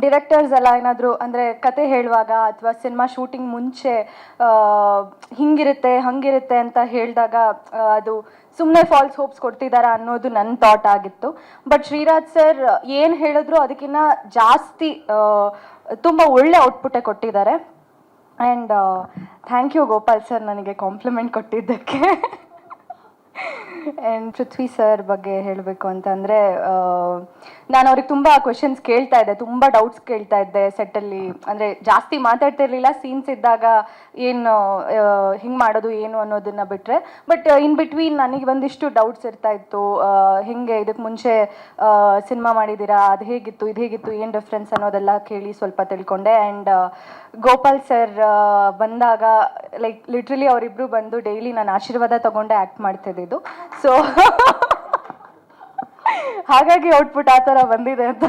Directors ಎಲ್ಲ ಏನಾದರೂ ಅಂದರೆ ಕತೆ ಹೇಳುವಾಗ ಅಥವಾ ಸಿನಿಮಾ ಶೂಟಿಂಗ್ ಮುಂಚೆ ಹಿಂಗಿರುತ್ತೆ ಹಂಗಿರುತ್ತೆ ಅಂತ ಹೇಳಿದಾಗ ಅದು ಸುಮ್ಮನೆ ಫಾಲ್ಸ್ ಹೋಪ್ಸ್ ಕೊಡ್ತಿದ್ದಾರಾ ಅನ್ನೋದು ನನ್ನ ಥಾಟ್ ಆಗಿತ್ತು. ಬಟ್ ಶ್ರೀರಾಜ್ ಸರ್ ಏನು ಹೇಳಿದ್ರು ಅದಕ್ಕಿಂತ ಜಾಸ್ತಿ ತುಂಬ ಒಳ್ಳೆ ಔಟ್ಪುಟ್ಟೇ ಕೊಟ್ಟಿದ್ದಾರೆ. And thank you Gopal sir ನನಗೆ ಕಾಂಪ್ಲಿಮೆಂಟ್ ಕೊಟ್ಟಿದ್ದಕ್ಕೆ. ಆ್ಯಂಡ್ ಪೃಥ್ವಿ ಸರ್ ಬಗ್ಗೆ ಹೇಳಬೇಕು ಅಂತಂದರೆ ನಾನು ಅವ್ರಿಗೆ ತುಂಬ ಕ್ವೆಶನ್ಸ್ ಕೇಳ್ತಾ ಇದ್ದೆ, ತುಂಬ ಡೌಟ್ಸ್ ಕೇಳ್ತಾ ಇದ್ದೆ ಸೆಟ್ಟಲ್ಲಿ. ಅಂದರೆ ಜಾಸ್ತಿ ಮಾತಾಡ್ತಿರ್ಲಿಲ್ಲ, ಸೀನ್ಸ್ ಇದ್ದಾಗ ಏನು ಹಿಂಗೆ ಮಾಡೋದು ಏನು ಅನ್ನೋದನ್ನು ಬಿಟ್ಟರೆ. ಬಟ್ ಇನ್ ಬಿಟ್ವೀನ್ ನನಗೆ ಒಂದಿಷ್ಟು ಡೌಟ್ಸ್ ಇರ್ತಾ ಇತ್ತು. ಹಿಂಗೆ ಇದಕ್ಕೆ ಮುಂಚೆ ಸಿನಿಮಾ ಮಾಡಿದ್ದೀರಾ, ಅದು ಹೇಗಿತ್ತು ಇದು ಹೇಗಿತ್ತು ಏನು ಡಿಫ್ರೆನ್ಸ್ ಅನ್ನೋದೆಲ್ಲ ಕೇಳಿ ಸ್ವಲ್ಪ ತಿಳ್ಕೊಂಡೆ. ಆ್ಯಂಡ್ ಗೋಪಾಲ್ ಸರ್ ಬಂದಾಗ ಲೈಕ್ ಲಿಟ್ರಲಿ ಅವರಿಬ್ಬರು ಬಂದು ಡೈಲಿ ನಾನು ಆಶೀರ್ವಾದ ತಗೊಂಡೆ ಆ್ಯಕ್ಟ್ ಮಾಡ್ತಿದ್ದಿದ್ದು. ಸೊ ಹಾಗಾಗಿ ಔಟ್ಪುಟ್ ಆ ಥರ ಬಂದಿದೆ ಅಂತ